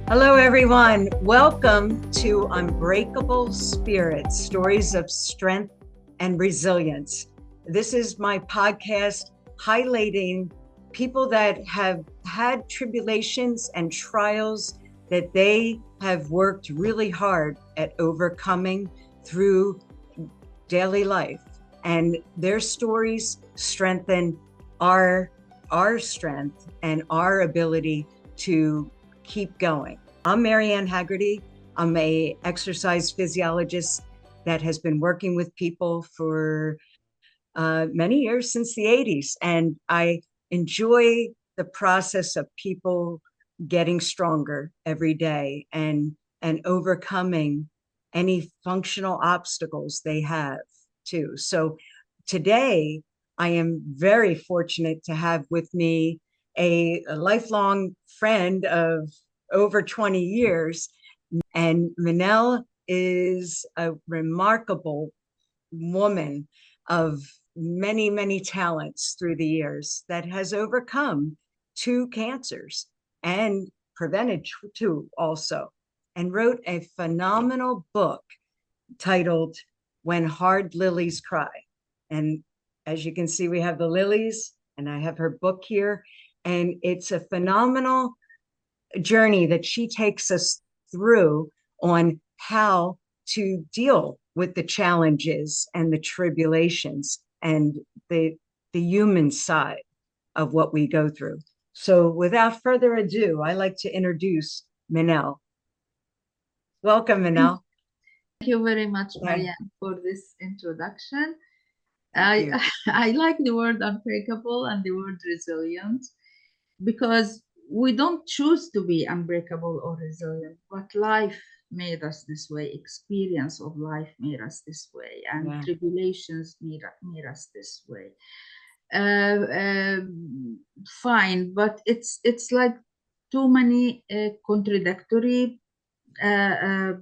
Hello, everyone. Welcome to Unbreakable Spirits, Stories of Strength and Resilience. This is my podcast highlighting people that have had tribulations and trials that they have worked really hard at overcoming through daily life. And their stories strengthen our strength and our ability to keep going. I'm Maryanne Haggerty. I'm a exercise physiologist that has been working with people for many years, since the 80s. And I enjoy the process of people getting stronger every day and overcoming any functional obstacles they have too. So today I am very fortunate to have with me a lifelong friend of over 20 years. And Manal is a remarkable woman of many, many talents through the years that has overcome two cancers and prevented two also, and wrote a phenomenal book titled When Hard Lilies Cry. And as you can see, we have the lilies, and I have her book here. And it's a phenomenal journey that she takes us through on how to deal with the challenges and the tribulations and the human side of what we go through. So without further ado, I like to introduce Manal. Welcome, Manal. Thank you very much, Yeah, Maryanne, for this introduction. thank I you. I like the word unbreakable and the word resilient because we don't choose to be unbreakable or resilient, but life made us this way, experience of life made us this way, and Yeah. tribulations made us this way. Uh, uh, Fine, but it's like too many contradictory uh, uh,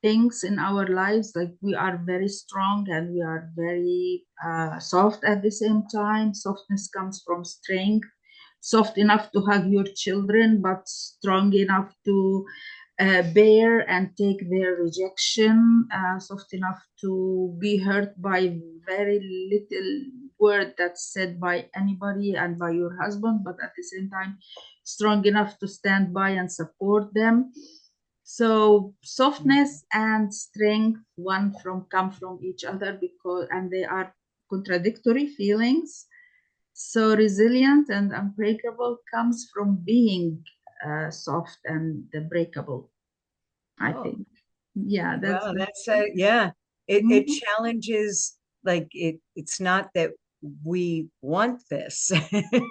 things in our lives. Like we are very strong and we are very soft at the same time. Softness comes from strength, soft enough to hug your children but strong enough to bear and take their rejection, soft enough to be hurt by very little word that's said by anybody and by your husband, but at the same time strong enough to stand by and support them. So softness and strength one from come from each other, because and they are contradictory feelings. So resilient and unbreakable comes from being soft and breakable, I Oh, think. Yeah, that's well, the. that's yeah. It Mhm. challenges, like it's not that we want this.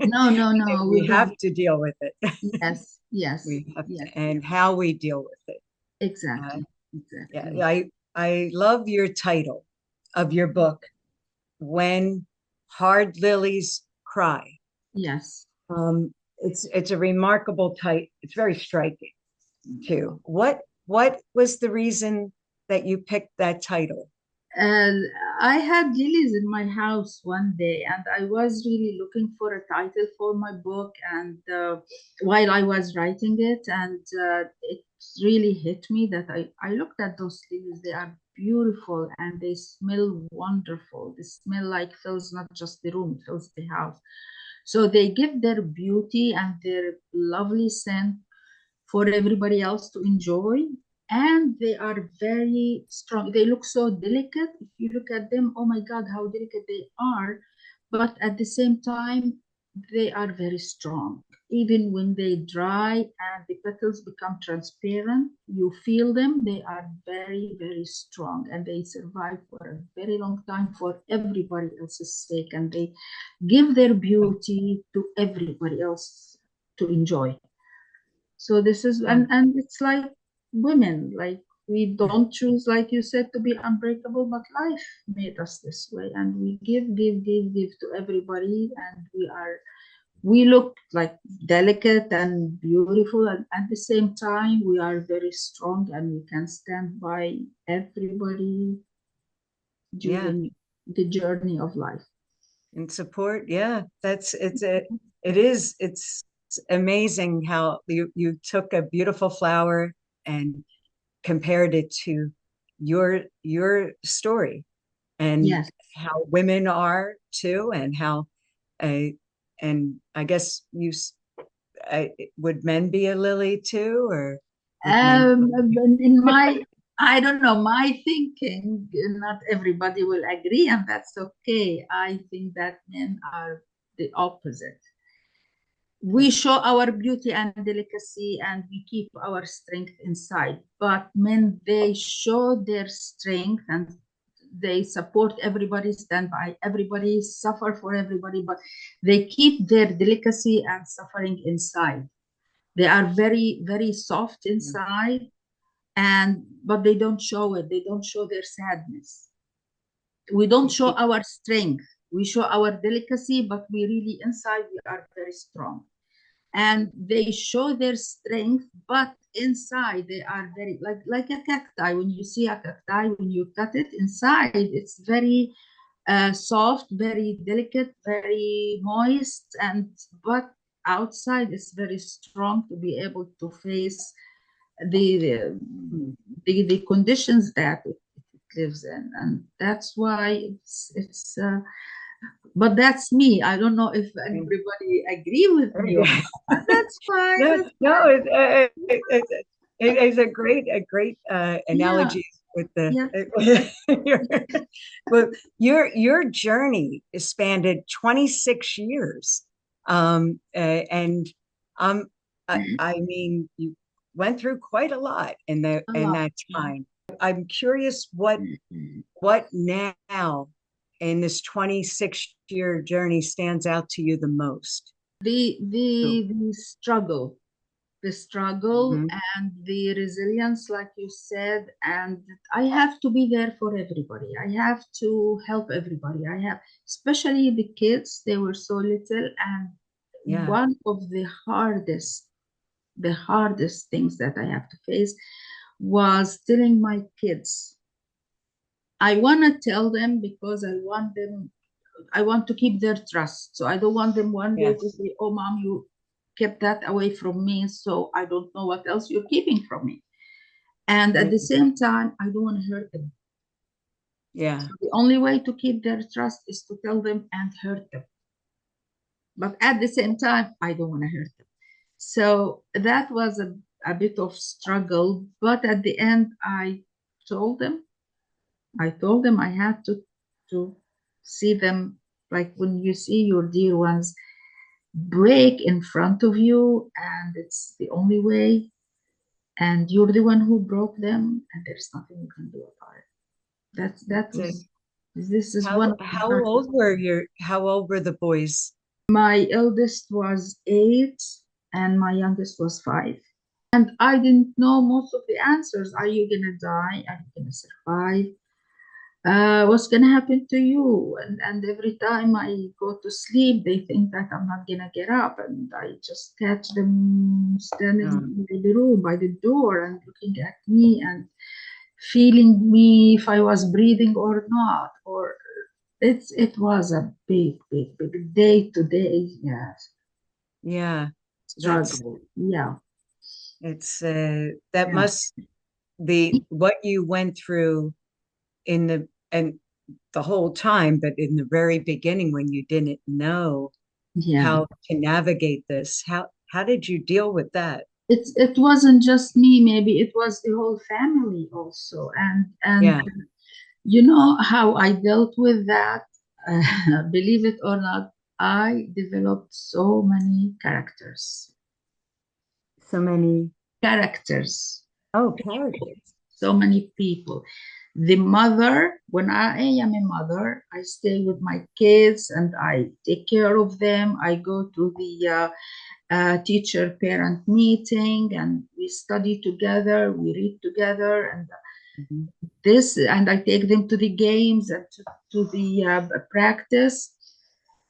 No, no, no, We we have don't. to deal with it. Yes, yes, We have yes, to, and how we deal with it. Uh, exactly, yeah, exactly. I love your title of your book, When Hard Lilies Cry. Yes. It's a remarkable title. It's very striking too. What was the reason that you picked that title? Uh, I had lilies in my house one day, and I was really looking for a title for my book. And while I was writing it, and it really hit me that I looked at those lilies. They are beautiful and they smell wonderful. They smell like fills not just the room, fills the house. So they give their beauty and their lovely scent for everybody else to enjoy. And they are very strong. They look so delicate. If you look at them, oh my God, how delicate they are. But at the same time, they are very strong. Even when they dry and the petals become transparent, you feel them. They are very, very strong and they survive for a very long time for everybody else's sake. And they give their beauty to everybody else to enjoy. So this is, Yeah. and it's like women, like we don't choose, like you said, to be unbreakable, but life made us this way, and we give to everybody, and we look like delicate and beautiful, and at the same time we are very strong and we can stand by everybody Yeah, during the journey of life. and support. Yeah, that's it's a it is it's amazing how you took a beautiful flower and compared it to your story and Yes. how women are too, and how and I guess would men be a lily too, or would men? In my, I don't know, my thinking, not everybody will agree, and that's okay. I think that men are the opposite. We show our beauty and delicacy and we keep our strength inside. But men, they show their strength and they support everybody, stand by everybody, suffer for everybody, but they keep their delicacy and suffering inside. They are very, very soft inside, and but they don't show it. They don't show their sadness. We don't show our strength. We show our delicacy, but we really inside we are very strong. And they show their strength, but inside they are very like a cacti. When you see a cacti, when you cut it inside, it's very soft, very delicate, very moist, and but outside it's very strong to be able to face the the conditions that it lives in, and that's why it's but that's me. I don't know if everybody agree with me or not. That's fine. No, That's no, fine. it's a great Yeah, analogy with the yeah, well, your journey spanned 26 years. And I mean, you went through quite a lot in a lot. that Yeah. time. I'm curious what now in this 26-year journey stands out to you the most? The struggle, the struggle Mm-hmm. and the resilience, like you said, and I have to be there for everybody. I have to help everybody. I have, especially the kids, they were so little, and Yeah. one of the hardest things that I have to face was telling my kids. I want to tell them because I want to keep their trust. So I don't want them one day to Yes. say, oh, mom, you kept that away from me. So I don't know what else you're keeping from me. And at Right. the same time, I don't want to hurt them. Yeah. So the only way to keep their trust is to tell them and hurt them. But at the same time, I don't want to hurt them. So that was a bit of struggle. But at the end, told them, I told them I had to see them, like when you see your dear ones break in front of you, and it's the only way, and you're the one who broke them, and there's nothing you can do about it. That So was this is one of the hardest. how old were the boys? My eldest was 8 and my youngest was 5. And I didn't know most of the answers. Are you gonna die? Are you gonna survive? What's gonna happen to you? And every time I go to sleep, they think that I'm not gonna get up, and I just catch them standing in the room by the door and looking at me and feeling me if I was breathing or not. Or it was a big day to day, yes, Yeah. That's struggle. Yeah, it's that yeah, must be what you went through in the whole time, but in the very beginning when you didn't know yeah. how to navigate this. How did you deal with that? It wasn't just me, maybe it was the whole family also. And Yeah. you know how I dealt with that? Believe it or not, I developed so many characters. So many. Characters, Oh, people, characters. so many people. The mother, when I am a mother, I stay with my kids and I take care of them. I go to the teacher parent meeting and we study together, we read together, and Mhm. this, and I take them to the games and to the practice.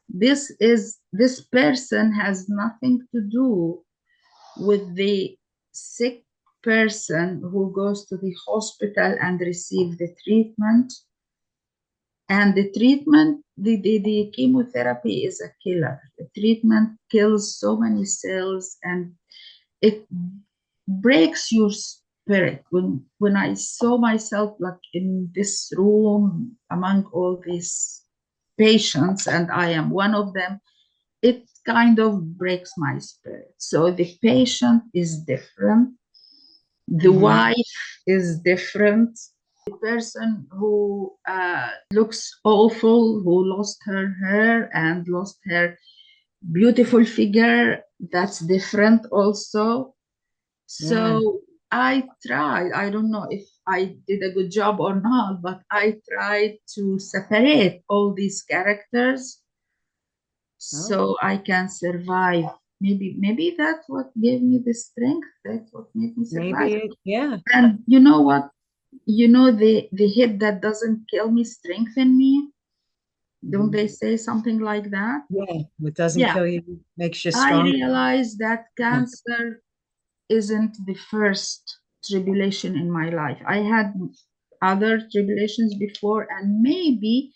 This person has nothing to do with the sick person who goes to the hospital and receive the treatment. And the treatment, the chemotherapy is a killer. The treatment kills so many cells and it breaks your spirit. When I saw myself like in this room among all these patients, and I am one of them, it kind of breaks my spirit. So the patient is different, the wife is different, the person who looks awful, who lost her hair and lost her beautiful figure, that's different also. Yeah. So I tried, I don't know if I did a good job or not, but I tried to separate all these characters Oh, so I can survive. Maybe that's what gave me the strength. That's what made me survive. yeah. And you know what? You know the hit that doesn't kill me strengthen me. Don't they say something like that? Yeah. What doesn't Yeah. kill you makes you I stronger. realized that Yeah. cancer isn't the first tribulation in my life. I had other tribulations before, and maybe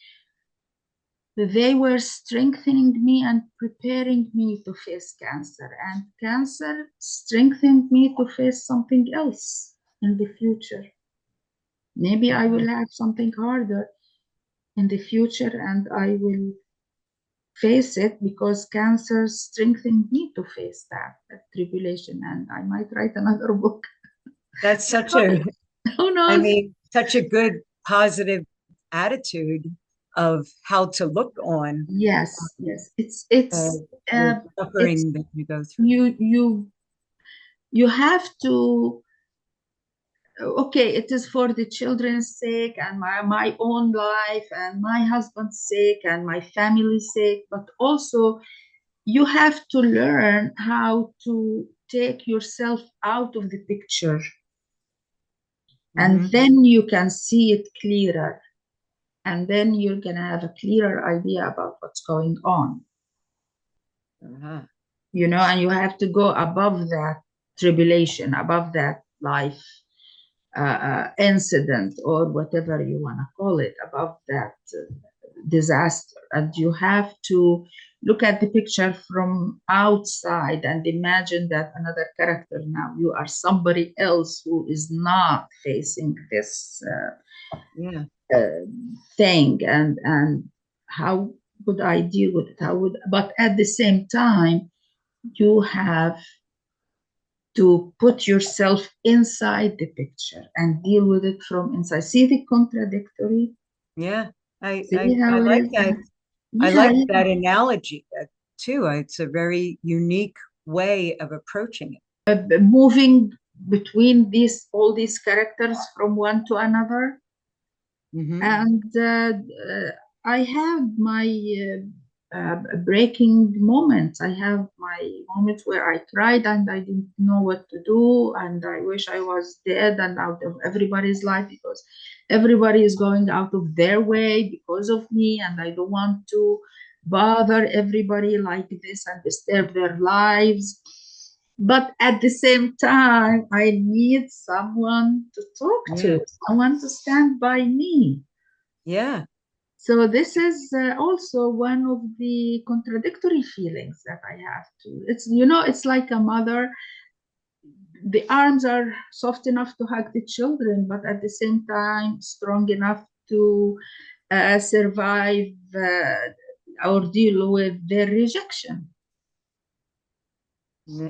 they were strengthening me and preparing me to face cancer. And cancer strengthened me to face something else in the future. Maybe I will have something harder in the future and I will face it because cancer strengthened me to face that tribulation. And I might write another book. That's such a, Who I knows? mean, such a good positive attitude of how to look on Yes, yes. uh, It's uh, the it's suffering that you go through. you have to, okay, it is for the children's sake and my own life and my husband's sake and my family's sake, but also you have to learn how to take yourself out of the picture and Hmm. then you can see it clearer and then you're going to have a clearer idea about what's going on, Uh-huh. and you have to go above that tribulation, above that life incident or whatever you want to call it, above that disaster. And you have to look at the picture from outside and imagine that another character now. You are somebody else who is not facing this Yeah. uh, thing. And how would I deal with it? But at the same time, you have to put yourself inside the picture and deal with it from inside. See the contradictory? Yeah. See I how it like is? that. I Yeah, like yeah. that analogy too. It's a very unique way of approaching it. Moving between all these characters from one to another. Hmm. And I have my breaking moments. I have my moments where I cried and I didn't know what to do, and I wish I was dead and out of everybody's life because everybody is going out of their way because of me, and I don't want to bother everybody like this and disturb their lives. But at the same time, I need someone to talk Yeah. to, someone to stand by me. Yeah. So this is also one of the contradictory feelings that I have to. It's like a mother. The arms are soft enough to hug the children, but at the same time strong enough to survive or deal with their rejection.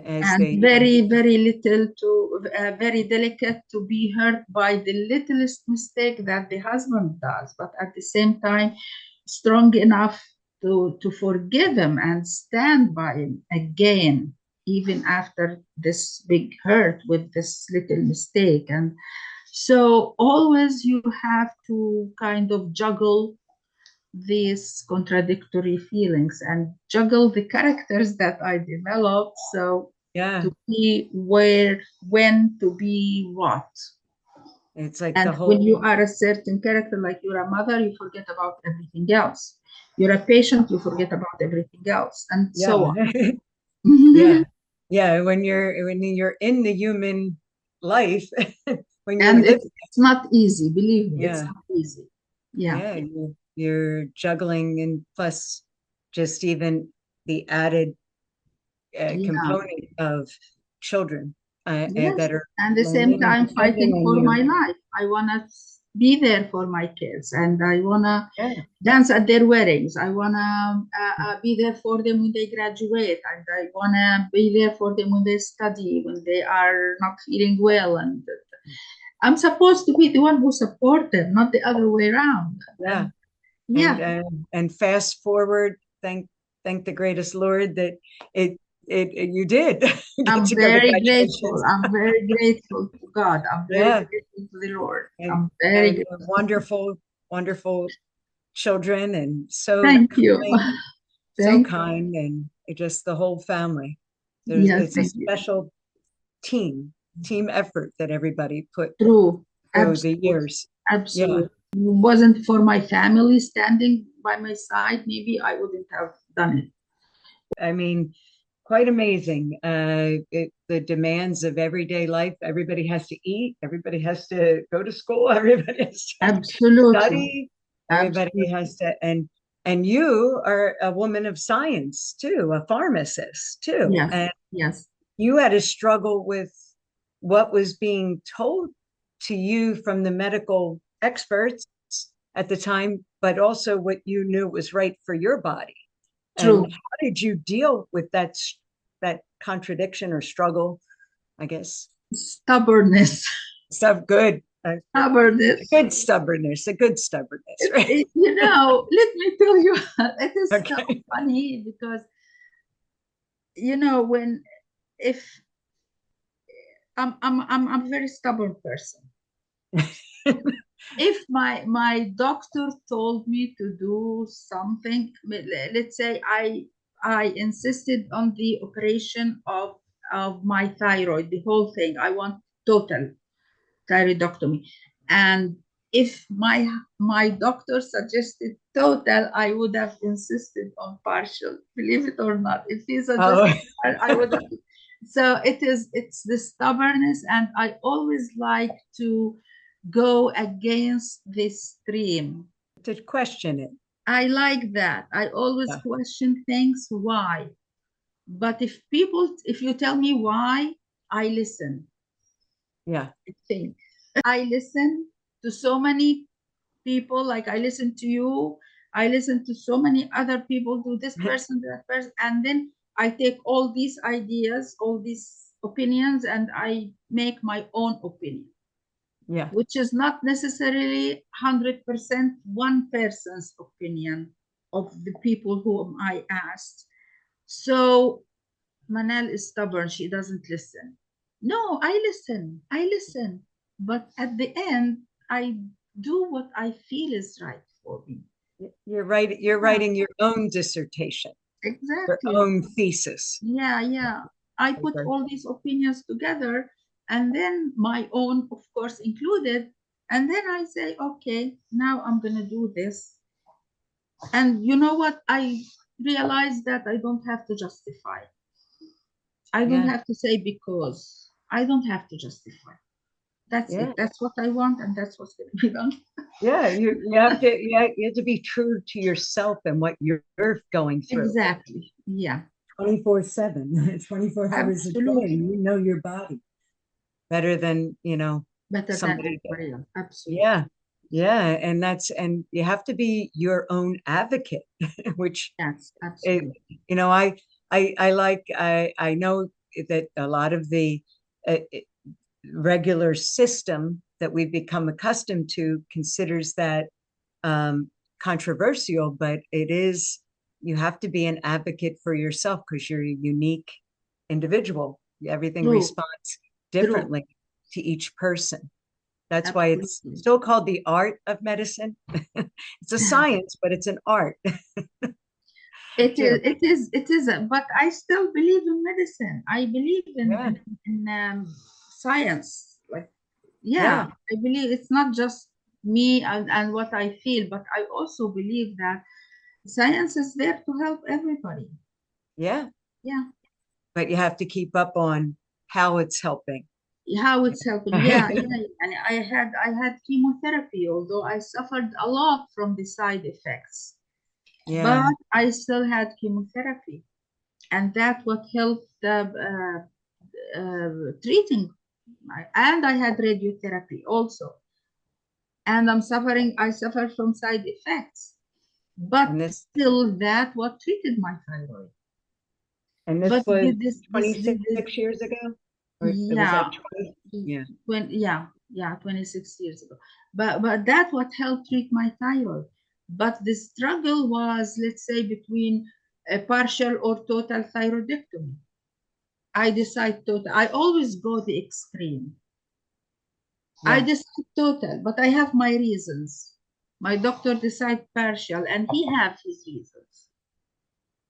As And they, very, very little to very delicate to be hurt by the littlest mistake that the husband does, but at the same time, strong enough to forgive him and stand by him again, even after this big hurt with this little mistake. And so, always you have to kind of juggle these contradictory feelings and juggle the characters that I developed. So yeah, to be where, when to be what. it's like the And when you whole, are a certain character, like you're a mother, you forget about everything else. You're a patient, you forget about everything else, and so yeah, on. yeah, yeah. When you're in the human life, when you're And living, it's not easy, believe me, it's yeah, not easy. Yeah. yeah, you're juggling, and plus just even the added Yeah. component of children Yes, that are and the same leaning time depending fighting on for you. my life. I wanna be there for my kids, and I wanna Yeah. dance at their weddings. I wanna be there for them when they graduate, and I wanna be there for them when they study, when they are not feeling well. And I'm supposed to be the one who support them, not the other way around. Yeah. And yeah, And fast forward, thank the greatest Lord that it you did get I'm to go to very grateful. graduations. I'm very grateful to God. I'm very Yeah. grateful to the Lord. and I'm very and grateful. wonderful children, and so Thank you. kind, so Thank you. kind, and just the whole family. Yes, It's a thank you. special team effort that everybody put True. through the Absolutely. years. Yeah. Absolutely. Wasn't for my family standing by my side, maybe I wouldn't have done it. I mean, quite amazing. The demands of everyday life. Everybody has to eat. Everybody has to go to school. Everybody has to Absolutely. study. Everybody Absolutely. has to, and you are a woman of science too, a pharmacist too, Yes. and Yes. you had to struggle with what was being told to you from the medical experts at the time, but also what you knew was right for your body. And True. how did you deal with that contradiction or struggle, I guess? Stubbornness. Stuff good. Stubbornness. A good stubbornness, right? Let me tell you, it is so Okay. funny because, when if I'm a very stubborn person. If my doctor told me to do something, let's say I insisted on the operation of my thyroid, the whole thing. I want total thyroidectomy. And if my doctor suggested total, I would have insisted on partial, believe it or not. If he Oh, suggested, I would have. So it's the stubbornness, and I always like to go against the stream. to question it. I like that. I always Yeah. question things. Why? But if you tell me why, I listen. Yeah. I think I listen to so many people. Like I listen to you. I listen to so many other people. To this person, that person, and then I take all these ideas, all these opinions, and I make my own opinion, Yeah. which is not necessarily 100% one person's opinion of the people whom I asked. So Manal is stubborn. She doesn't listen. No, I listen. I listen. But at the end, I do what I feel is right for me. You're Yeah, writing your own dissertation, your exactly. own thesis. Yeah, yeah. I put Okay. all these opinions together and then my own, of course, included. And then I say, okay, now I'm going to do this. And you know what? I realized that I don't have to justify. I don't Yeah. have to say because. I don't have to justify. That's it. Yeah. That's what I want, and that's what's going to be done. Yeah. You have to be true to yourself and what you're going through Exactly. Yeah. 24/7, 24 hours a day. Absolutely. You know your body better than, Better than somebody. anybody else. Absolutely. Yeah. Yeah. And you have to be your own advocate, which, Yes, it, absolutely. I know that a lot of the uh, regular system that we've become accustomed to considers that um, controversial, but you have to be an advocate for yourself because you're a unique individual. Everything True. responds True. differently to each person. That's why it's Absolutely. still called the art of medicine. It's a science, but it's an art It too. is, it is, it is, but I still believe in medicine. I believe Yeah, in science. Like, yeah, yeah, I believe it's not just me and what I feel, but I also believe that science is there to help everybody. yeah. Yeah. But you have to keep up on how it's helping. how it's helping. Yeah, yeah. And I had chemotherapy, although I suffered a lot from the side effects. Yeah. But I still had chemotherapy, and that what helped treating. And I had radiotherapy also, and I suffer from side effects, but And this still that what treated my thyroid. and this But was this 26 years ago? Or it was yeah, that 20? Yeah. yeah, 26 years ago. But that what helped treat my thyroid. But the struggle was, let's say, between a partial or total thyroidectomy. I decide total. I always go the extreme. I Yeah. decide total, but I have my reasons. My doctor decide partial, and he have his reasons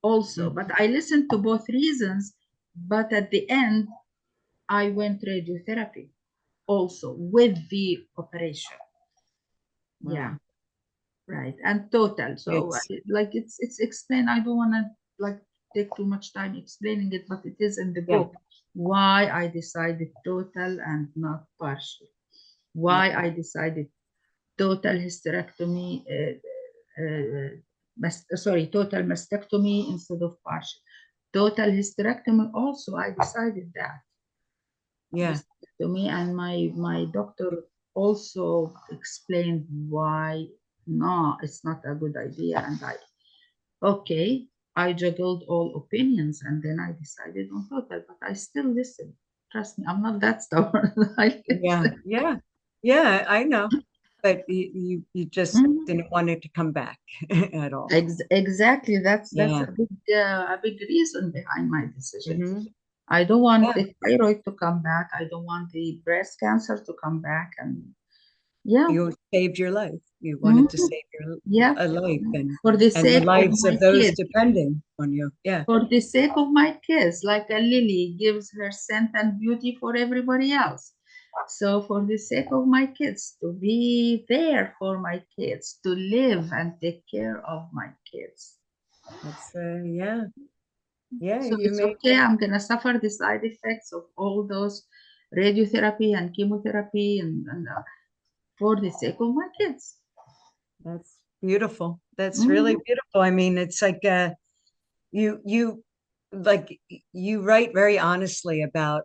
also. Mm. But I listened to both reasons. But at the end, I went radiotherapy also with the operation. Yeah, Wow. right. And total. So It's like it's explained. I don't want to like take too much time explaining it, but it is in the yeah. book why I decided total and not partial. Yeah. Why I decided total hysterectomy, total mastectomy instead of partial. Total hysterectomy also, I decided that Yeah. hysterectomy, and my doctor also explained why no, it's not a good idea. And okay, I juggled all opinions, and then I decided on total, but I still listen. Trust me, I'm not that stubborn. I Yeah. listen. Yeah. Yeah. I know. But you just Mhm. didn't want it to come back at all. Exactly. That's Yeah. a big reason behind my decision. Hmm. I don't want Yeah. the thyroid to come back. I don't want the breast cancer to come back. And yeah, You saved your life. You wanted to mhm, save your yeah, a life for the and the sake of lives my of those kids, depending on you. Yeah. for the sake of my kids, like a lily gives her scent and beauty for everybody else. So for the sake of my kids, to be there for my kids, to live and take care of my kids. That's yeah. Yeah. So You it's made okay. I'm gonna suffer the side effects of all those radiotherapy and chemotherapy, and for the sake of my kids. that's beautiful. That's really Mhm. beautiful. I mean, it's like you like you write very honestly about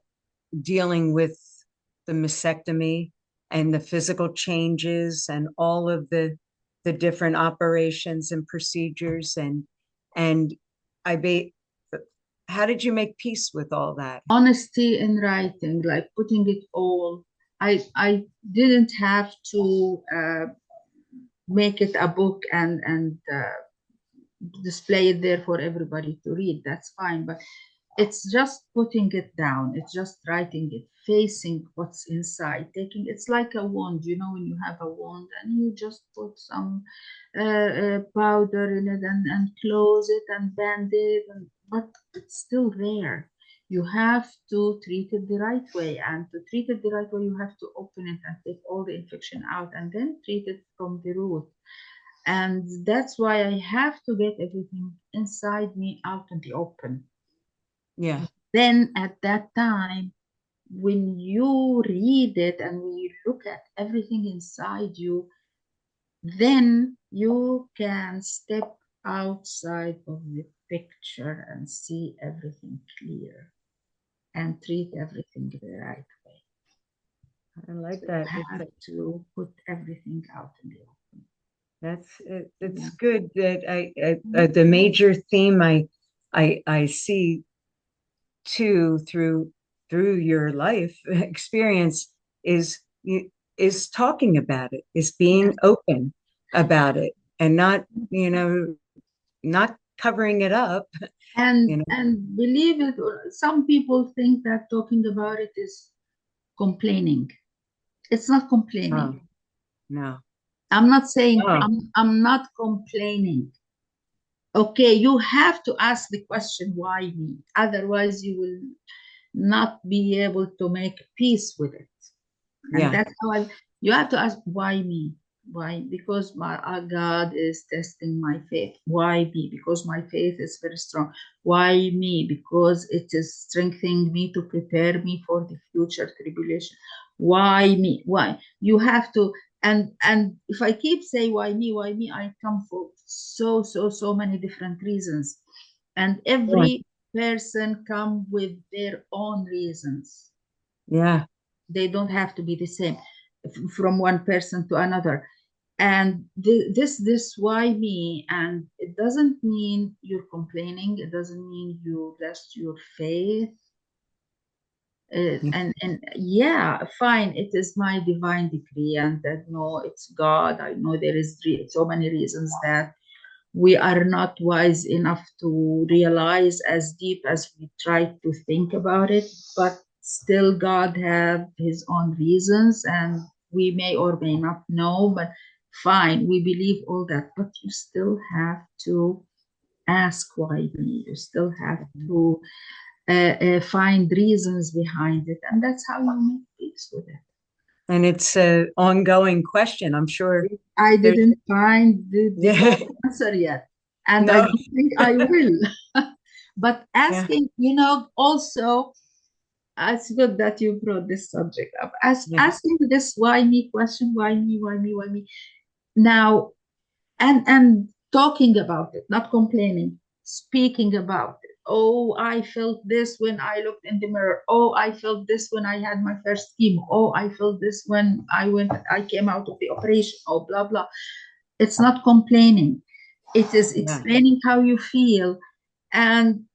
dealing with the mastectomy and the physical changes and all of the different operations and procedures and I be how did you make peace with all that? Honesty in writing, like putting it all. I didn't have to make it a book and display it there for everybody to read. That's fine, but it's just putting it down. It's just writing it, facing what's inside, taking it's like a wound. You know, when you have a wound and you just put some powder in it and close it and band it, but it's still there. You have to treat it the right way, and to treat it the right way, you have to open it and take all the infection out, and then treat it from the root. And that's why I have to get everything inside me out in the open. Yeah. Then at that time, when you read it and when you look at everything inside you, then you can step outside of the picture and see everything clear and treat everything the right way. I like So you that. It's have to put everything out in the open. it's Yeah. good that the major theme I see too through your life experience is is talking about it, is Yeah. being open about it and not, you know, not covering it up, you know. And believe it, or some people think that talking about it is complaining. It's not Oh, complaining. no. I'm not saying Oh, I'm not complaining. Okay, you have to ask the question, why me? Otherwise, you will not be able to make peace with it. And yeah. that's how you have to ask, why me? Why? Because my God is testing my faith. Why me? Because my faith is very strong. Why me? Because it is strengthening me to prepare me for the future tribulation. Why me? Why? You have to, and if I keep saying why me, I come for so many different reasons. And Yeah. every person come with their own reasons. Yeah. They don't have to be the same from one person to another. And this why me, and it doesn't mean you're complaining, it doesn't mean you lost your faith. And yeah, fine, it is my divine decree, and that no, it's God. I know there is so many reasons that we are not wise enough to realize as deep as we try to think about it, but still God have his own reasons, and we may or may not know, but fine, we believe all that, but you still have to ask why me. You still have to find reasons behind it, and that's how you make peace with it. And it's an ongoing question. I'm sure I there's, didn't find the yeah. whole answer yet, and I No. don't think I will. But Yeah. asking, also, it's good that you brought this subject up. Yeah. Asking this why me question, why me, why me, why me. Now, and talking about it, not complaining, speaking about it. Oh, I felt this when I looked in the mirror. Oh, I felt this when I had my first chemo. Oh, I felt this when I came out of the operation. Oh, blah blah. It's not complaining. It is Yeah. explaining how you feel. And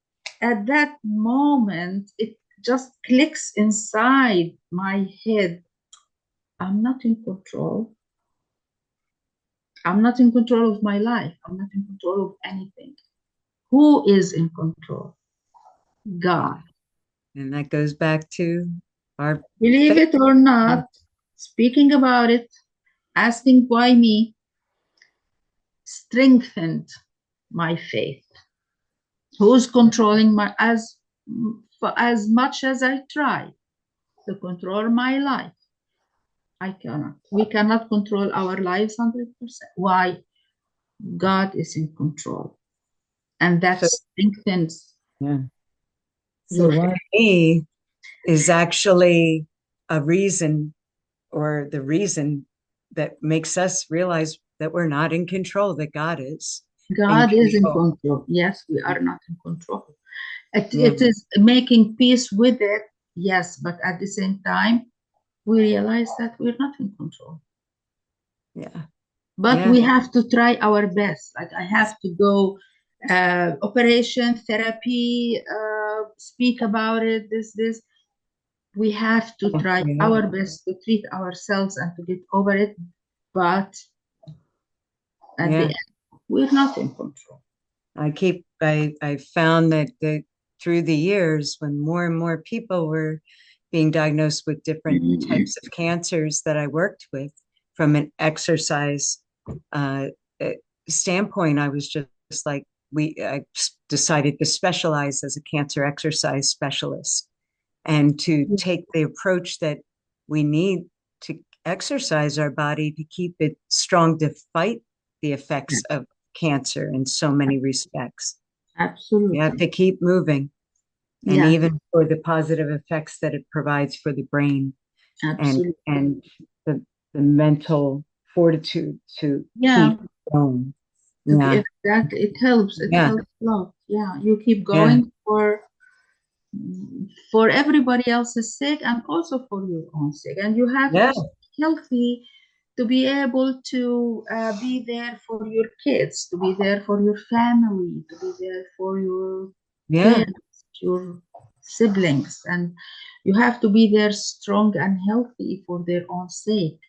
at that moment, it just clicks inside my head. I'm not in control. I'm not in control of my life. I'm not in control of anything. Who is in control? God. And that goes back to our Believe faith. it or not, speaking about it, asking why me, strengthened my faith. Who's controlling my, as much as I try to control my life, I cannot. We cannot control our lives 100%. Why? God is in control, and that So, strengthens yeah. So your why faith. me is actually a reason, or the reason that makes us realize that we're not in control, that God is in God is in control. control. Yes, we are not in control. Yeah. It is making peace with it. Yes, but at the same time, we realize that we're not in control. Yeah. But Yeah. we have to try our best. Like I have to go operation therapy, speak about it. This we have to try Yeah. our best to treat ourselves and to get over it. But at the Yeah. end, we're not in control. I found that through the years, when more and more people were being diagnosed with different Mhm. types of cancers that I worked with, from an exercise uh, uh, standpoint, I was just like, I decided to specialize as a cancer exercise specialist, and to take the approach that we need to exercise our body to keep it strong to fight the effects of cancer in so many respects. You have Absolutely. to keep moving, and Yeah, even for the positive effects that it provides for the brain, and absolutely. the mental fortitude to Yeah, keep going. to be Yeah. exact, it helps. It Yeah. helps a lot. Yeah, you keep Yeah. going for everybody else's sake and also for your own sake. And you have to Yeah. stay healthy to be able to be there for your kids, to be there for your family, to be there for your Yeah. parents, your siblings, and you have to be there strong and healthy for their own sake,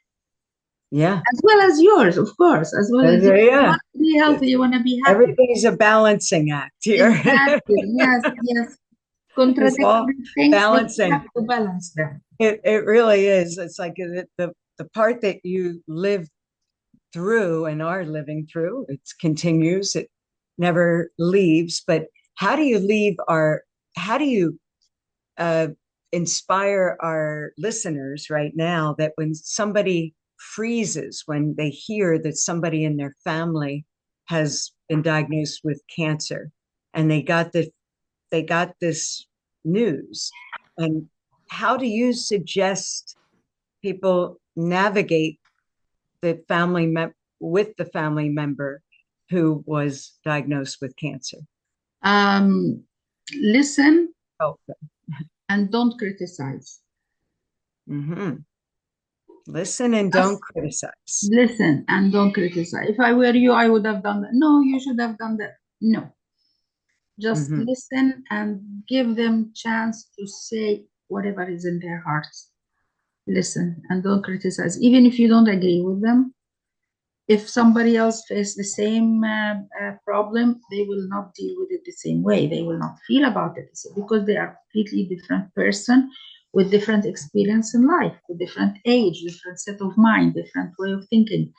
Yeah. as well as yours, of course, as well as you Yeah. want to be healthy, you want to be happy. Everything's a balancing act here. Exactly. Yes, yes. It's all Contradictory things, but you have balancing. to balance them. It really is. It's like the part that you live through and are living through. It continues. It never leaves. But how do you leave our? How do you uh, inspire our listeners right now that when somebody freezes when they hear that somebody in their family has been diagnosed with cancer, and they got this news. And how do you suggest people navigate the with the family member who was diagnosed with cancer? Listen Oh, and don't criticize. mm-hmm. Listen and don't criticize. Listen and don't criticize. If I were you, I would have done that. No, you should have done that. No. Just Mm-hmm. listen and give them chance to say whatever is in their hearts. Listen and don't criticize. Even if you don't agree with them, if somebody else faces the same problem, they will not deal with it the same way. They will not feel about it the same, because they are a completely different person with different experience in life, with different age, different set of mind, different way of thinking.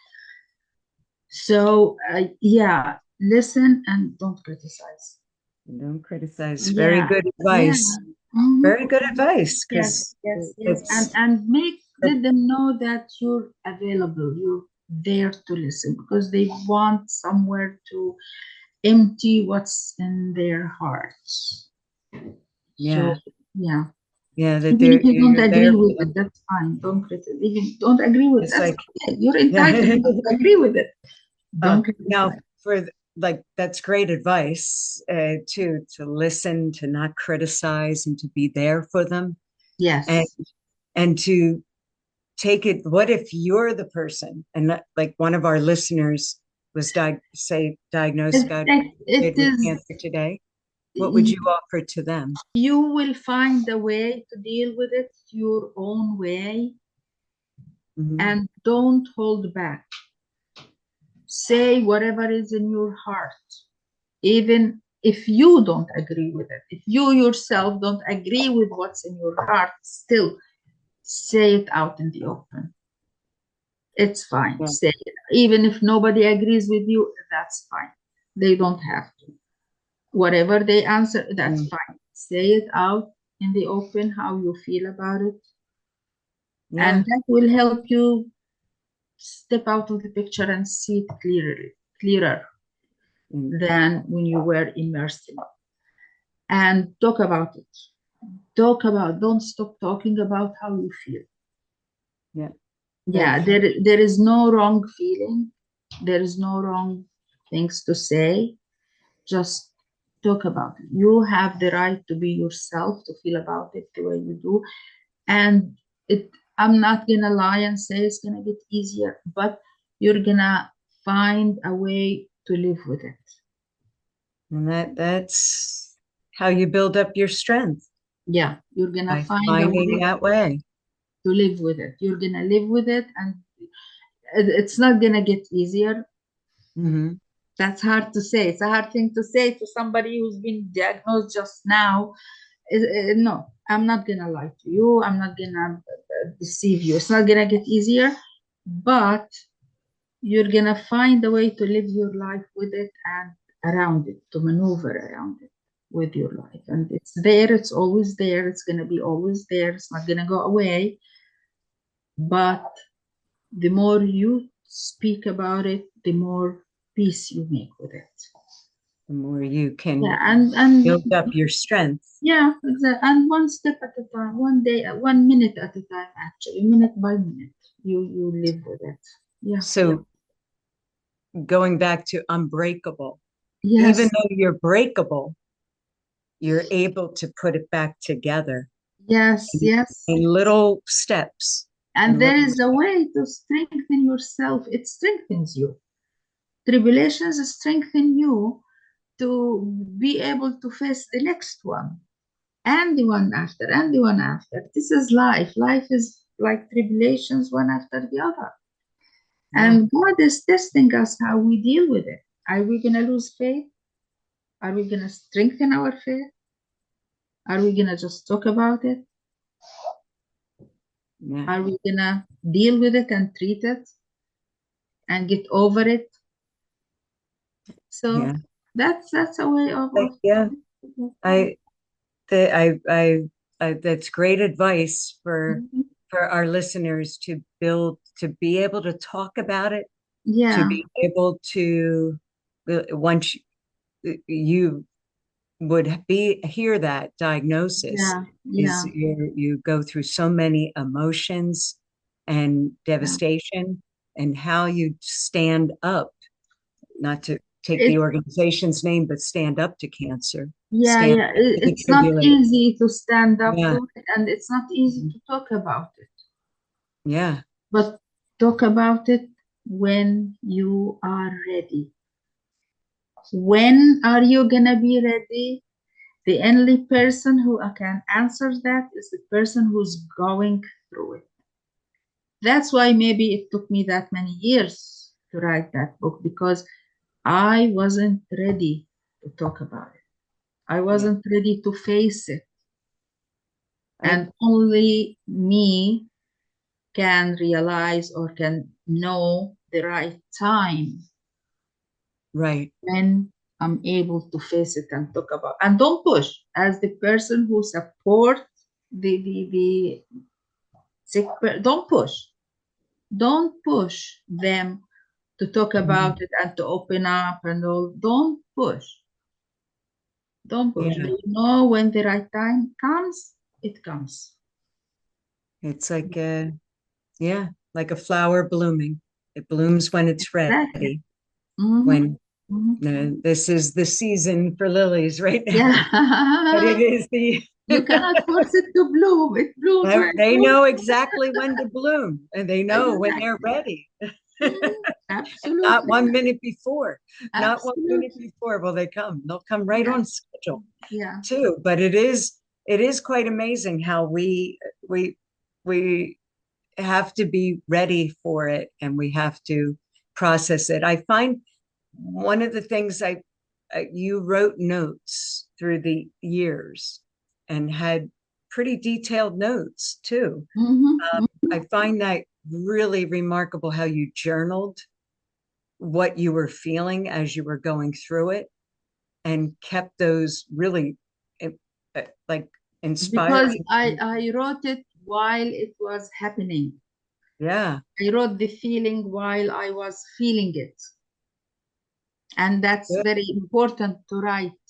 So yeah, listen and don't criticize. Don't criticize. Very Yeah, good yeah. advice. Mhm. Very good advice, Yes, because yes, yes. it's And let them know that you're available, you're there to listen, because they want somewhere to empty what's in their hearts. So yeah, yeah. yeah, that Even if you don't you're agree there for with it, them. that's fine. Don't criticize. Even don't agree with it, It's that's like, okay. You're entitled yeah. to agree with it. Don't Now, criticize. like, that's great advice, to listen, to not criticize, and to be there for them, and Yes. to take it. What if you're the person, and like one of our listeners was diagnosed, God It forbid, with is. cancer today? What would you offer to them? You will find a way to deal with it your own way, Mm-hmm. and don't hold back. Say whatever is in your heart, even if you don't agree with it. If you yourself don't agree with what's in your heart, still say it out in the open. It's fine. Yeah. Say it. Even if nobody agrees with you, that's fine. They don't have to. Whatever they answer, that's Mm. fine. Say it out in the open how you feel about it, Yeah. and that will help you step out of the picture and see it clearer Mm. than when you were immersed in it. And talk about it. Don't stop talking about how you feel. Yeah. Yeah, That's there is no wrong feeling. There is no wrong things to say. Just talk about it. You have the right to be yourself, to feel about it the way you do. And it I'm not gonna lie and say it's gonna get easier, but you're gonna find a way to live with it. and that's how you build up your strength, Yeah, you're gonna by find a finding way that way. to live with it. You're gonna live with it, and it's not gonna get easier. Mm-hmm. That's hard to say. It's a hard thing to say to somebody who's been diagnosed just now. No, I'm not gonna lie to you. I'm not gonna deceive you. It's not gonna get easier, but you're gonna find a way to live your life with it and around it, to maneuver around it with your life. And it's there, it's always there, it's gonna be always there, it's not gonna go away. But the more you speak about it, the more peace you make with it. The more you Yeah, can and build up your strength. yeah, exactly. And one step at a time, one day, 1 minute at a time, actually, minute by minute, you live with it. Yeah. So going back to Unbreakable, even Yes. though you're breakable, you're able to put it back together Yes. in, Yes. in little steps. And In there little is a way to strengthen yourself. It strengthens you. Tribulations strengthen you to be able to face the next one, and the one after, and the one after. This is life. Life is like tribulations, one after the other. Yeah, And God is testing us how we deal with it. Are we going to lose faith? Are we going to strengthen our faith? Are we going to just talk about it? yeah, Are we going to deal with it and treat it and get over it? yeah. So that's a way of Yeah. I, the, I, that's great advice for Mhm. for our listeners to be able to talk about it, to Yeah, be able to, once you would hear that diagnosis, yeah, is yeah. you go through so many emotions and Yeah. devastation, and how you stand up, not to take the It, organization's name, but stand up to cancer, yeah, stand yeah. up to the It's not tribulation. easy to stand up Yeah. to it, and it's not easy to talk about it. Yeah. But talk about it when you are ready. When are you gonna be ready? The only person who can answer that is the person who's going through it. That's why maybe it took me that many years to write that book, because I wasn't ready to talk about it. I Yeah. wasn't ready to face it. I, And only me can realize or can know the right time right. when I'm able to face it and talk about. And don't push as the person who support the sick. Don't push. Don't push them to talk about Mhm. it and to open up and all. Don't push. Don't push. Yeah. They know when the right time comes, it comes. It's like yeah, like a flower blooming. It blooms when it's Exactly. ready. Mm-hmm. When Mm-hmm. this is the season for lilies right now. But Yeah. it is the You cannot force it to bloom. It blooms when it they blooms. know exactly when to bloom, and they know when they're Exactly. ready. Mhm. Not Absolutely. 1 minute before. Not 1 minute Absolutely. before will they come. They'll come right Yeah. on schedule Yeah. too. But it is quite amazing how we have to be ready for it, and we have to process it. I find one of the things you wrote notes through the years and had pretty detailed notes too. Mm-hmm. I find that really remarkable how you journaled what you were feeling as you were going through it, and kept those really like Because inspiring. I wrote it while it was happening. Yeah. I wrote the feeling while I was feeling it. And that's Good. very important to write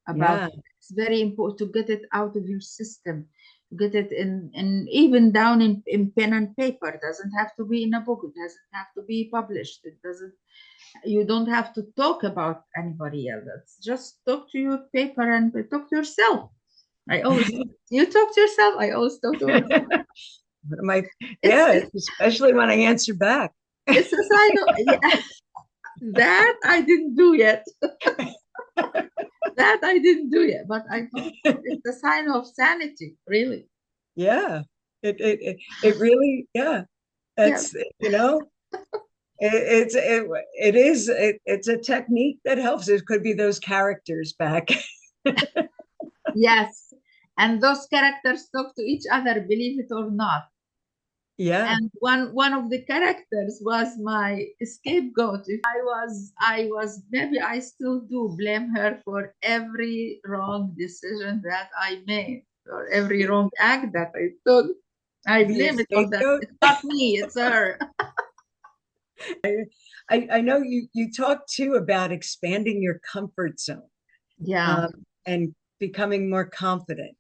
about Yeah. it. It's very important to get it out of your system, to get it in even down in pen and paper. It doesn't have to be in a book. It doesn't have to be published. It doesn't, you don't have to talk about anybody else. Just talk to your paper and talk to yourself. I always, you talk to yourself. I always talk to myself. My It's yeah, it's especially when I answer back. it's a sign of, yeah, that I didn't do yet. That I didn't do yet. But I thought it's a sign of sanity, really. Yeah. It really, yeah. Yeah. That's, it's a technique that helps. It could be those characters back. Yes. And those characters talk to each other, believe it or not. Yeah. And one of the characters was my scapegoat. If I was maybe I still do blame her for every wrong decision that I made, or every The, wrong act that I took. I the blame it on that. scapegoat. It's not me, it's her. I know you talked too about expanding your comfort zone, Yeah. and becoming more confident.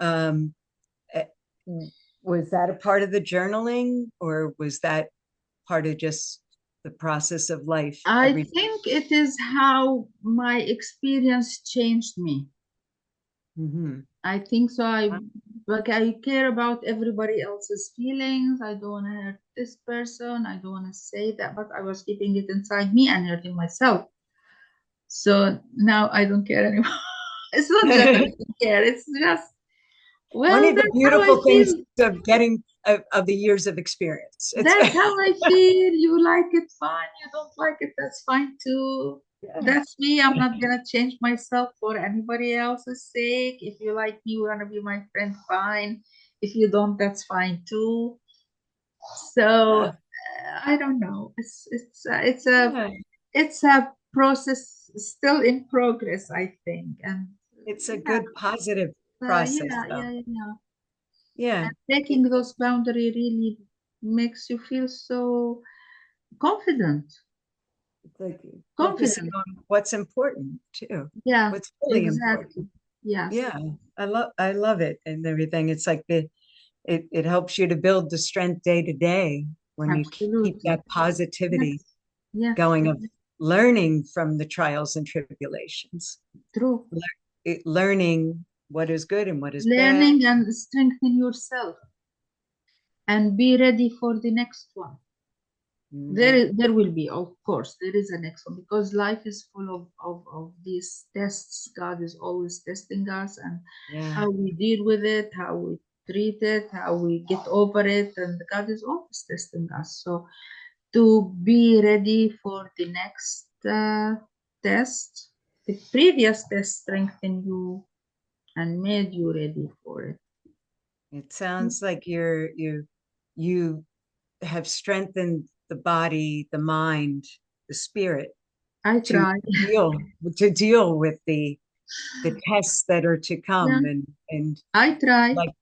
Um, eh, was that a part of the journaling, or was that part of just the process of life I every think it is how my experience changed me. Mhm. I think so. Like I care about everybody else's feelings. I don't want to hurt this person. I don't want to say that, but I was keeping it inside me and hurting myself. So now I don't care anymore. It's not just I don't care. It's just, One well, of the that's how I beautiful things feel. of getting of the years of experience. It's That's how I feel. You like it, fine. You don't like it, that's fine too. yeah. That's me. I'm not gonna change myself for anybody else's sake. If you like me, you wanna be my friend, fine. If you don't, that's fine too. So Yeah. I don't know. It's Yeah. it's a process still in progress, I think. And It's a yeah, good positive process yeah, though. yeah, yeah. Yeah. Taking those boundaries really makes you feel so confident. It's like focusing Confident. on what's important too. Yeah, What's really exactly. important. Yes, Yeah. I love it and everything. It's like it helps you to build the strength day to day when you keep absolutely. that positivity Yes, yes, going of learning from the trials and tribulations, true. learning what is good and what is bad. Learning and strengthen yourself and be ready for the next one. Mhm. There will be, of course, there is a next one because life is full of these tests. God is always testing us and Yeah, how we deal with it, how we treat it, how we get over it, and God is always testing us. So to be ready for the next test, the previous test strengthened you and made you ready for it. it sounds like you have strengthened the body, the mind, the spirit I to try. deal to deal with the tests that are to Yeah, come and I try. like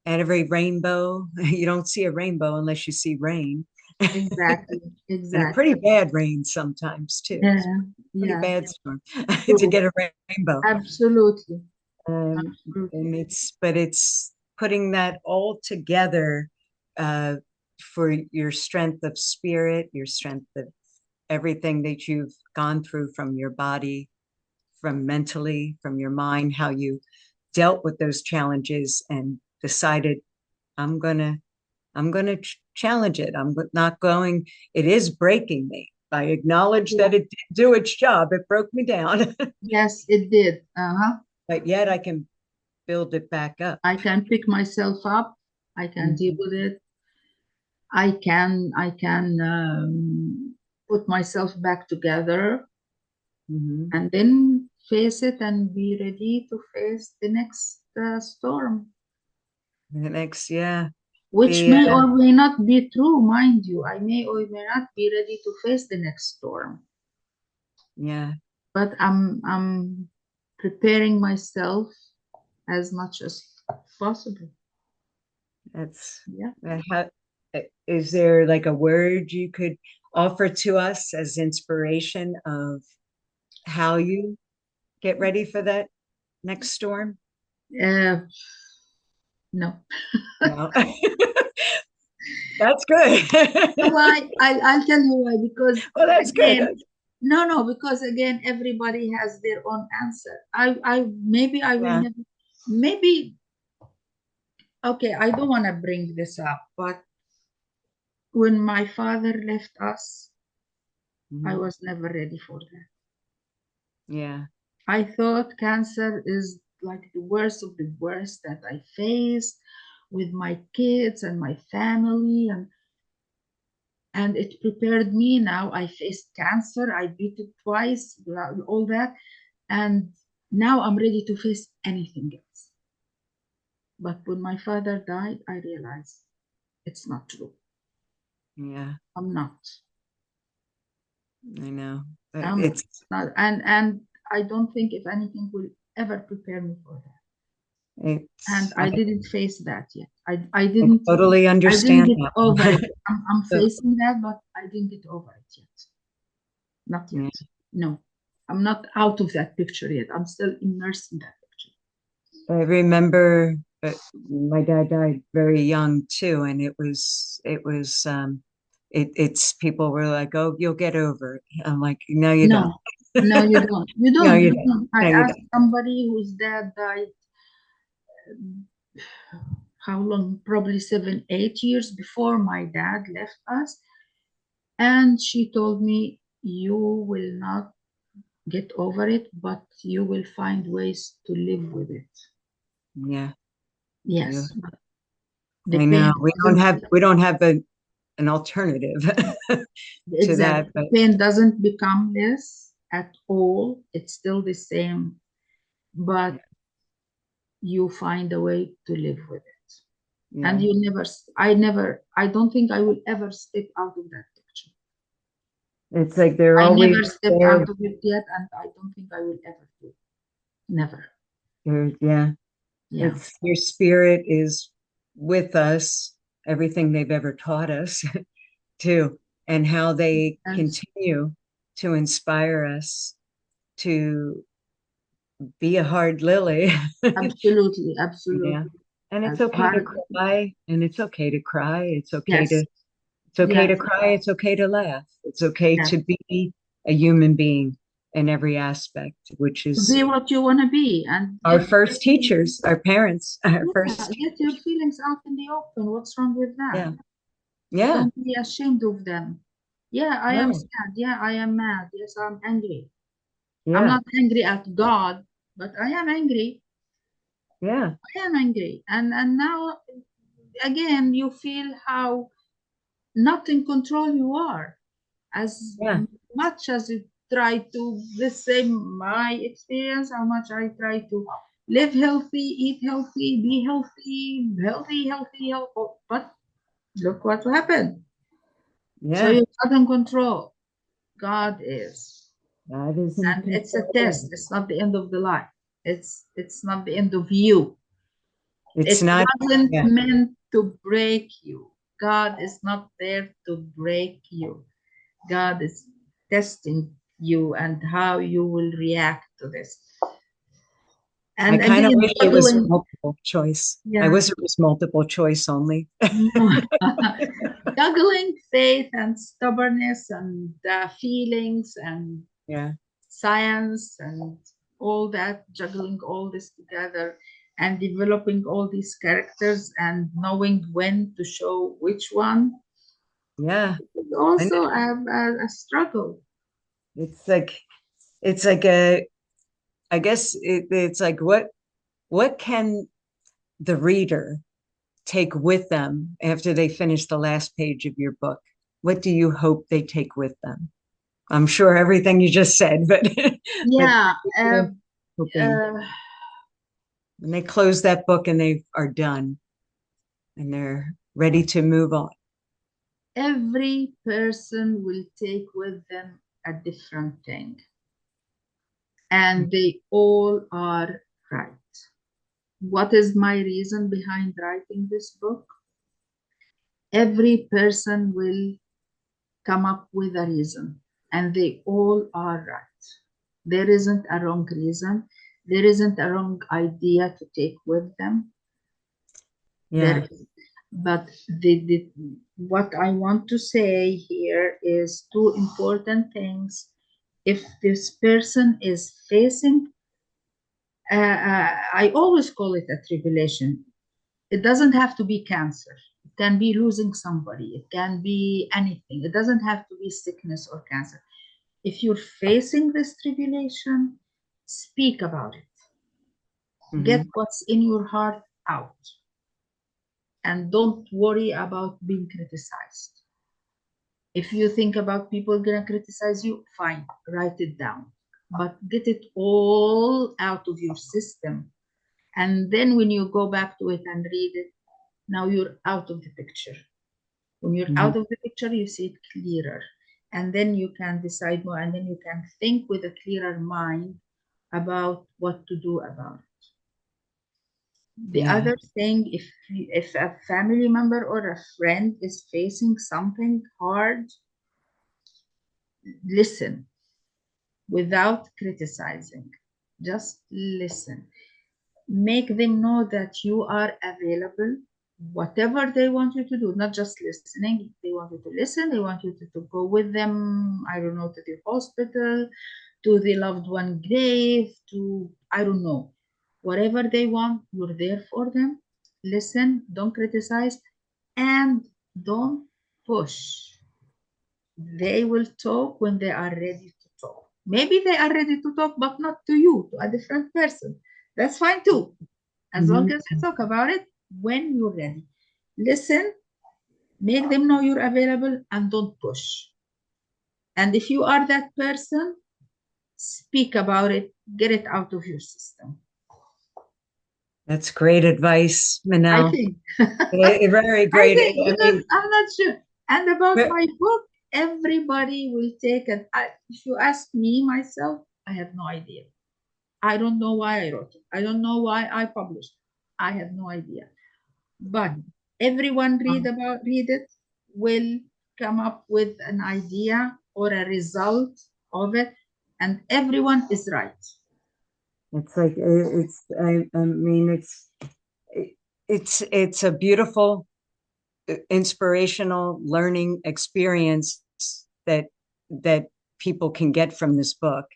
at every rainbow, you don't see a rainbow unless you see rain. Exactly, And a pretty exactly. bad rain sometimes too. It's Yeah, a pretty yes, bad storm to true. get a rainbow. Absolutely, And absolutely. it's putting that all together uh, for your strength of spirit, your strength of everything that you've gone through from your body, from mentally, from your mind, how you dealt with those challenges and decided, I'm gonna I'm going to challenge it. I'm not going, it is breaking me. I acknowledge Yeah. that it did do its job. It broke me down, Yes, it did. Uh-huh. but yet I can build it back up. I can pick myself up. I can deal Mhm. with it. I can put myself back together Mhm. and then face it and be ready to face the next storm, The next, yeah, which the, may or may not be true, mind you. I may or may not be ready to face the next storm, yeah, but I'm preparing myself as much as possible. that's, Yeah. how, is there like a word you could offer to us as inspiration of how you get ready for that next storm? Uh, no. No, that's good. Why? I'll tell you why. Because Well, that's good. again, no, because again, everybody has their own answer. Maybe I will Yeah. never, maybe, okay, I don't want to bring this up, but when my father left us, I Mhm. was never ready for that. Yeah. I thought cancer is like the worst of the worst that I faced with my kids and my family, and it prepared me. Now I faced cancer, I beat it twice, all that, and now I'm ready to face anything else. But when my father died, I realized it's not true. Yeah. I'm not. I know. But I'm it's not. And I don't think if anything will ever prepare me for that. And it's I didn't face that yet. I totally I didn't understand get over that. it. I'm So, facing that, but I didn't get over it yet. Not yeah. yet. No. I'm not out of that picture yet. I'm still immersed in that picture. I remember my dad died very young too, and it's people were like, "Oh, you'll get over it." I'm like, "No, you don't. No, no, you don't. You No, don't. you You don't. don't. I No, you asked don't." somebody whose dad died, how long? Probably 7, 8 years before my dad left us. And she told me, you will not get over it, but you will find ways to live with it. Yeah. You, Yes, but the I pain know. doesn't, We don't have an alternative to that, exactly. The but pain doesn't become less at all. It's still the same, but you find a way to live with it. And yeah. you never, I don't think I will ever step out of that picture. It's like they're I always never stepped there. out of it yet, and I don't think I will ever do. Never. Yeah. Yeah. It's your spirit is with us everything they've ever taught us too, and how they Yes, continue to inspire us to be a hard lily. absolutely, Yeah. absolutely. And it's As okay to hard, cry, and it's okay to cry. yes, It's okay to yes, cry. It's okay to laugh. It's okay yes. to be a human being in every aspect, which is Be what you want to be and our first teachers, our parents, our first get your teachers. feelings out in the open. What's wrong with that? Yeah. Yeah. Don't be ashamed of them. Yeah, I am No. sad. Yeah, I am mad. Yes, I'm angry. I'm Yeah. not angry at God, but I am angry. Yeah. I am angry. And now again you feel how not in control you are. As Yeah. much as you try to, let's say my experience, how much I try to live healthy, eat healthy, be healthy, healthy, but look what happened. So Yeah. you're not in control. God is. God is in And it's a control. test. It's not the end of the life. It's not the end of you. It's It not, wasn't yeah. meant to break you. God is not there to break you. God is testing you and how you will react to this. I And kind of again, wish it was juggling, multiple choice. I yeah, wish it was multiple choice only. no. Juggling faith and stubbornness and feelings and Yeah. science and all that, juggling all this together and developing all these characters and knowing when to show which one Yeah. is I also know. a struggle. It's like I guess it's like what can the reader take with them after they finish the last page of your book? What do you hope they take with them? I'm sure everything you just said, but but Yeah, hoping uh, when they close that book and they are done and they're ready to move on. every person will take with them a different thing, and they all are right. What is my reason behind writing this book? Every person will come up with a reason, and they all are right. There isn't a wrong reason, there isn't a wrong idea to take with them. There Yeah. is. But what I want to say here is two important things. If this person is facing, I always call it a tribulation. It doesn't have to be cancer. It can be losing somebody. It can be anything. It doesn't have to be sickness or cancer. If you're facing this tribulation, speak about it. Get Mhm. what's in your heart out. And don't worry about being criticized. If you think about people gonna criticize you, fine, write it down. But get it all out of your system. And then when you go back to it and read it, now you're out of the picture. When you're Mhm. out of the picture, you see it clearer. And then you can decide more, and then you can think with a clearer mind about what to do about it. The Yeah. other thing, if a family member or a friend is facing something hard, listen without criticizing. Just listen. Make them know that you are available, whatever they want you to do, not just listening. They want you to listen, they want you to go with them, I don't know, to the hospital, to the loved one grave, to, I don't know, whatever they want, you're there for them. Listen, don't criticize, and don't push. They will talk when they are ready to talk. Maybe they are ready to talk, but not to you, to a different person. That's fine too, as long Mhm. as you talk about it when you're ready. Listen, make them know you're available, and don't push. And if you are that person, speak about it, get it out of your system. That's great advice, I Manal. think. Very I great. think I because mean, I'm not sure. And about but my book, everybody will take it. If you ask me myself, I have no idea. I don't know why I wrote it. I don't know why I published. I have no idea. but everyone read it, will come up with an idea or a result of it, and everyone is right. It's like I mean it's a beautiful inspirational learning experience that people can get from this book,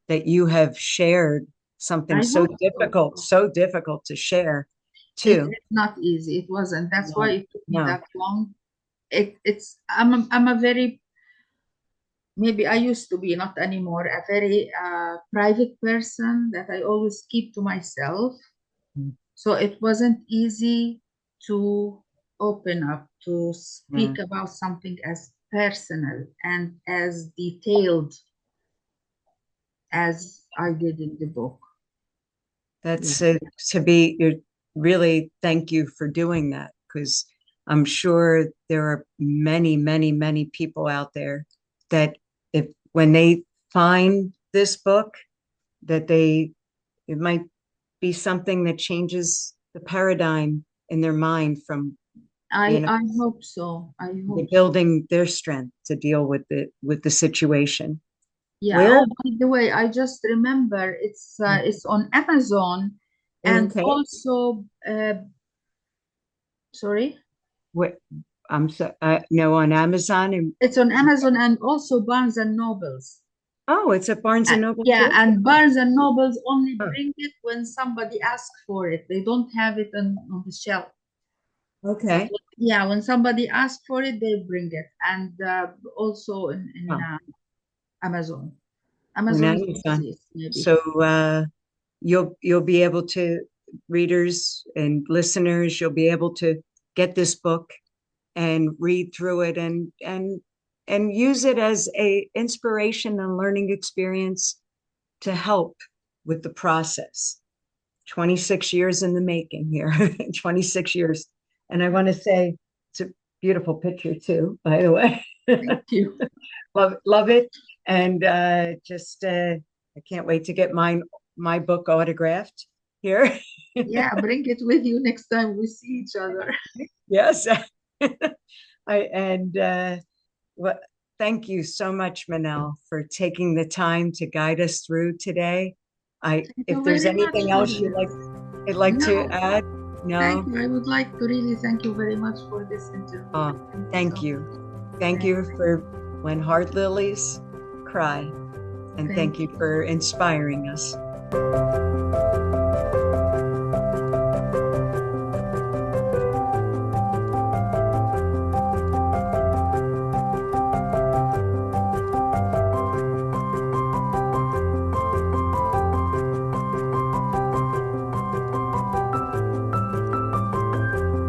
that you have shared something I so hope so difficult to share it's too. not easy. It wasn't. That's why No, it took me no. that long. I'm a very, maybe I used to be, not anymore, a very private person that I always keep to myself. So it wasn't easy to open up, to Yeah. speak about something as personal and as detailed as I did in the book. Yeah. That's to be really thank you for doing that, because I'm sure there are many, many, many people out there that if when they find this book, that it might be something that changes the paradigm in their mind from, I hope so. I hope so. building their strength to deal with the situation. Yeah. Where? Oh, by the way, I just remember it's on Amazon, and Okay. also sorry, What? I'm so no, on Amazon and it's on Amazon and also Barnes and Nobles. oh, it's at Barnes and Noble Yeah, too. and Barnes and Nobles only Oh, bring it when somebody asks for it. They don't have it on the shelf. But okay. yeah, when somebody asks for it, they bring it. And also in Oh, Amazon. on Amazon is Amazon. easiest, maybe. So you'll be able to, readers and listeners, you'll be able to get this book and read through it and use it as a inspiration and learning experience to help with the process. 26 years in the making here. 26 years. And I want to say it's a beautiful picture too, by the way. Thank you. Love it. And just I can't wait to get my book autographed here. Yeah, bring it with you next time we see each other. Yes. And what thank you so much, Manal, for taking the time to guide us through today. Thank If you there's very much anything for else this. you'd like to No, add, thank no. you. I would like to really thank you very much for this interview. Oh, Thank you thank so you. much. Thank Thank, you for When Hard Lilies Cry, and thank thank you you. for inspiring us.